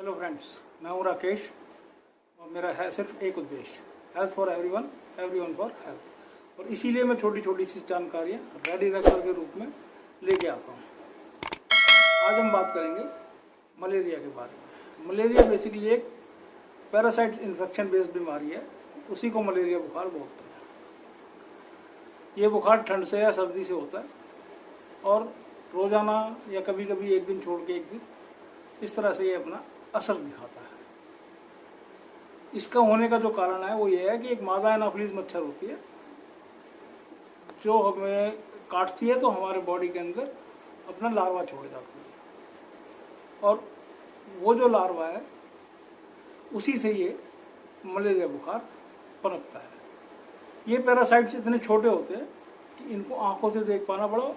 Hello friends, मैं हूँ राकेश और मेरा है सिर्फ एक उद्देश्य, health for everyone, everyone for health. और इसीलिए मैं छोटी छोटी सी जानकारियाँ रेडी रेकॉर्ड के रूप में लेके आता हूँ। आज हम बात करेंगे मलेरिया के बारे में। मलेरिया बेसिकली एक पैरासाइट इन्फेक्शन बेस्ड बीमारी है, उसी को मलेरिया बुखार बोलते हैं। ये बुखार ठंड से या सर्दी से होता है और रोज़ाना या कभी कभी एक दिन छोड़ के एक दिन इस तरह से ये अपना असर दिखाता है। इसका होने का जो कारण है वो ये है कि एक मादा एनाफिलीज मच्छर होती है जो हमें काटती है तो हमारे बॉडी के अंदर अपना लार्वा छोड़ जाती है और वो जो लार्वा है उसी से ये मलेरिया बुखार पनपता है। ये पैरासाइट्स इतने छोटे होते हैं कि इनको आंखों से देख पाना बड़ा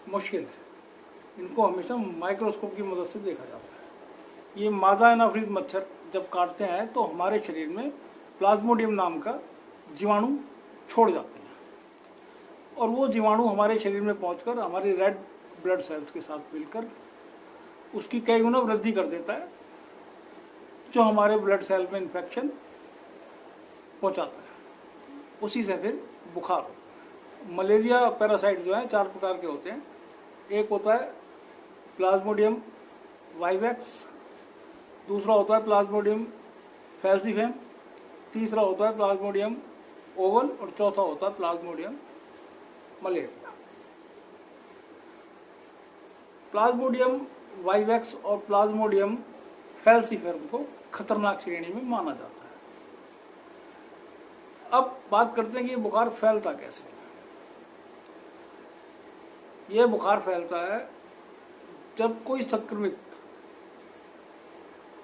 मुश्किल है। इनको हमेशा माइक्रोस्कोप की मदद से देखा जाता है। ये मादा एनाफिलीज मच्छर जब काटते हैं तो हमारे शरीर में प्लाज्मोडियम नाम का जीवाणु छोड़ जाते हैं और वो जीवाणु हमारे शरीर में पहुंचकर हमारी रेड ब्लड सेल्स के साथ मिलकर उसकी कई गुना वृद्धि कर देता है, जो हमारे ब्लड सेल में इन्फेक्शन पहुंचाता है। उसी से फिर बुखार। मलेरिया पैरासाइट जो है 4 प्रकार के होते हैं। एक होता है प्लाज्मोडियम वाइवेक्स, दूसरा होता है प्लाज्मोडियम फैल्सीफेम, तीसरा होता है प्लाज्मोडियम ओवल और चौथा होता है प्लाज्मोडियम मलेरिया। प्लाज्मोडियम वाइवेक्स और प्लाज्मोडियम फैल्सीफेम को खतरनाक श्रेणी में माना जाता है। अब बात करते हैं कि ये बुखार फैलता कैसे है। ये बुखार फैलता है जब कोई संक्रमित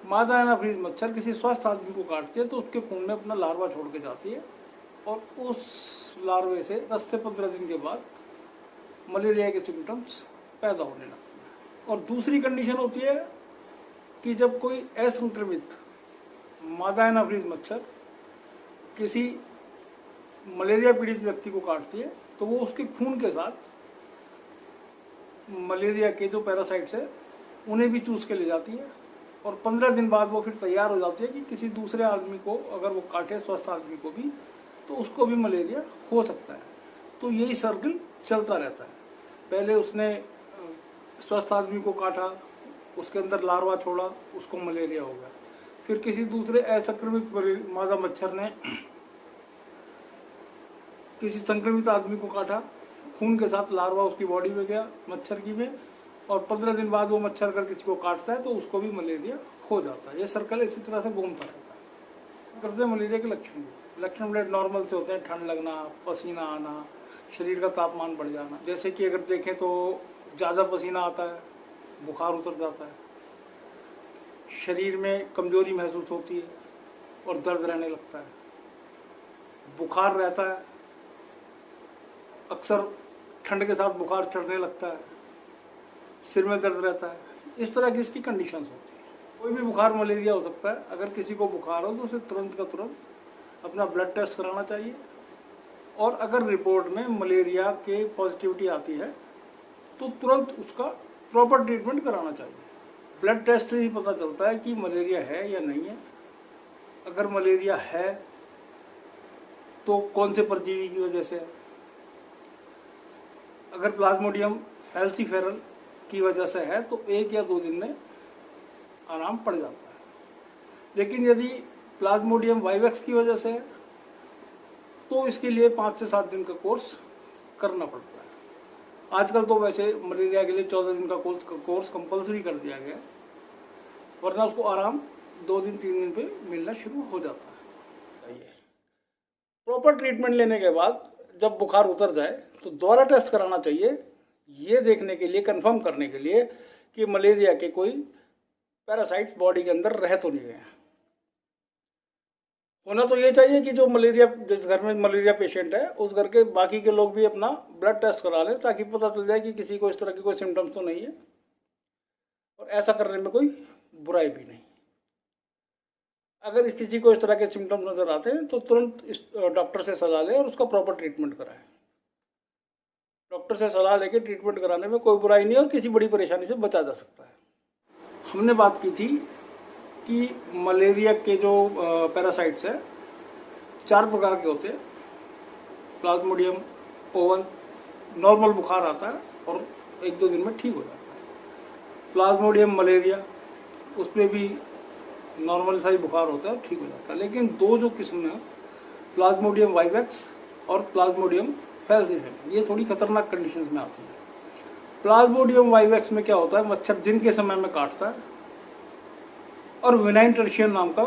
मादा एनाफिलीज मच्छर किसी स्वस्थ आदमी को काटती है तो उसके खून में अपना लार्वा छोड़ के जाती है और उस लार्वे से 10 से 15 दिन के बाद मलेरिया के सिम्टम्स पैदा होने लगते हैं। और दूसरी कंडीशन होती है कि जब कोई असंक्रमित मादा एनाफिलीज मच्छर किसी मलेरिया पीड़ित व्यक्ति को काटती है तो वो उसके खून के साथ मलेरिया के जो पैरासाइट्स है उन्हें भी चूस के ले जाती है और 15 दिन बाद वो फिर तैयार हो जाती है कि किसी दूसरे आदमी को अगर वो काटे, स्वस्थ आदमी को भी, तो उसको भी मलेरिया हो सकता है। तो यही सर्कल चलता रहता है। पहले उसने स्वस्थ आदमी को काटा, उसके अंदर लार्वा छोड़ा, उसको मलेरिया हो गया। फिर किसी दूसरे असंक्रमित मादा मच्छर ने किसी संक्रमित आदमी को काटा, खून के साथ लार्वा उसकी बॉडी में गया मच्छर की में, और 15 दिन बाद वो मच्छर अगर किसी को काटता है तो उसको भी मलेरिया हो जाता है। ये सर्कल इसी तरह से घूमता रहता है। करते हैं मलेरिया के लक्षण बड़े नॉर्मल से होते हैं। ठंड लगना, पसीना आना, शरीर का तापमान बढ़ जाना। जैसे कि अगर देखें तो ज़्यादा पसीना आता है, बुखार उतर जाता है, शरीर में कमजोरी महसूस होती है और दर्द रहने लगता है, बुखार रहता है, अक्सर ठंड के साथ बुखार चढ़ने लगता है, सिर में दर्द रहता है। इस तरह की इसकी कंडीशंस होती है। कोई भी बुखार मलेरिया हो सकता है। अगर किसी को बुखार हो तो उसे तुरंत का तुरंत अपना ब्लड टेस्ट कराना चाहिए और अगर रिपोर्ट में मलेरिया के पॉजिटिविटी आती है तो तुरंत उसका प्रॉपर ट्रीटमेंट कराना चाहिए। ब्लड टेस्ट से ही पता चलता है कि मलेरिया है या नहीं है। अगर मलेरिया है तो कौन से परजीवी की वजह से है। अगर प्लाज्मोडियम फैल्सीफेरल की वजह से है तो 1 या 2 दिन में आराम पड़ जाता है। लेकिन यदि प्लाज्मोडियम वाइवेक्स की वजह से है तो इसके लिए 5 से 7 दिन का कोर्स करना पड़ता है। आजकल तो वैसे मलेरिया के लिए 14 दिन का कोर्स कंपलसरी कर दिया गया है, वरना उसको आराम 2 दिन 3 दिन पे मिलना शुरू हो जाता है। प्रॉपर ट्रीटमेंट लेने के बाद जब बुखार उतर जाए तो दोबारा टेस्ट कराना चाहिए, ये देखने के लिए, कंफर्म करने के लिए कि मलेरिया के कोई पैरासाइट्स बॉडी के अंदर रह तो नहीं गए। होना तो ये चाहिए कि जो मलेरिया, जिस घर में मलेरिया पेशेंट है उस घर के बाकी के लोग भी अपना ब्लड टेस्ट करा लें ताकि पता चल जाए कि किसी को इस तरह के कोई सिम्टम्स तो नहीं है। और ऐसा करने में कोई बुराई भी नहीं। अगर किसी को इस तरह के सिम्टम्स नजर आते हैं तो तुरंत इस डॉक्टर से सलाह लें और उसका प्रॉपर ट्रीटमेंट कराएं। डॉक्टर से सलाह लेकर ट्रीटमेंट कराने में कोई बुराई नहीं और किसी बड़ी परेशानी से बचा जा सकता है। हमने बात की थी कि मलेरिया के जो पैरासाइट्स है 4 प्रकार के होते हैं। प्लाज्मोडियम ओवन, नॉर्मल बुखार आता है और 1-2 दिन में ठीक हो जाता है। प्लाज्मोडियम मलेरिया, उसमें भी नॉर्मल सा ही बुखार होता है, ठीक हो जाता है। लेकिन 2 जो किस्म है, प्लाज्मोडियम वाइवेक्स और प्लाज्मोडियम फैल्सीफेरम, ये थोड़ी खतरनाक कंडीशन में आती है। प्लाज्मोडियम वाइवेक्स में क्या होता है, मच्छर दिन के समय में काटता है और विनाइन टर्शियन नाम का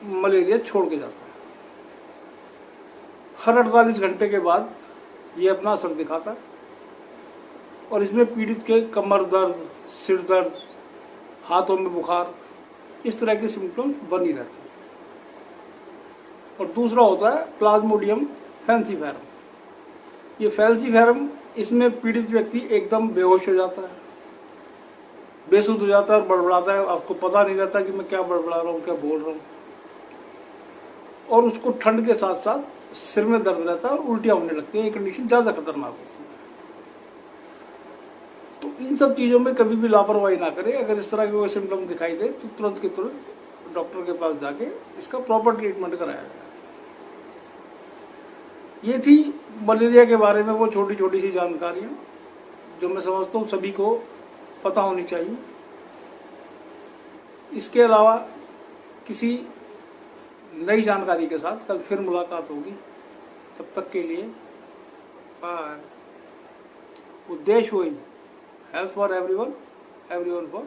मलेरिया छोड़ के जाता है। हर 48 घंटे के बाद ये अपना असर दिखाता है और इसमें पीड़ित के कमर दर्द, सिर दर्द, हाथों में बुखार, इस तरह के सिम्टम्स बनी रहते हैं। और दूसरा होता है प्लाज्मोडियम फैल्सीफेरम। ये फैल्सीफेरम, इसमें पीड़ित व्यक्ति एकदम बेहोश हो जाता है, बेसुध हो जाता है और बड़बड़ाता है। आपको पता नहीं रहता कि मैं क्या बड़बड़ा रहा हूँ, क्या बोल रहा हूँ। और उसको ठंड के साथ साथ सिर में दर्द रहता है और उल्टियाँ होने लगती हैं। ये कंडीशन ज़्यादा खतरनाक होती है। तो इन सब चीज़ों में कभी भी लापरवाही ना करें। अगर इस तरह के कोई सिम्टम दिखाई दे तो तुरंत के तुरंत डॉक्टर के पास जाके इसका प्रॉपर ट्रीटमेंट कराया जाए। ये थी मलेरिया के बारे में वो छोटी छोटी सी जानकारियाँ जो मैं समझता हूँ सभी को पता होनी चाहिए। इसके अलावा किसी नई जानकारी के साथ कल फिर मुलाकात होगी। तब तक के लिए बाय। उद्देश्य वही, health for everyone, everyone for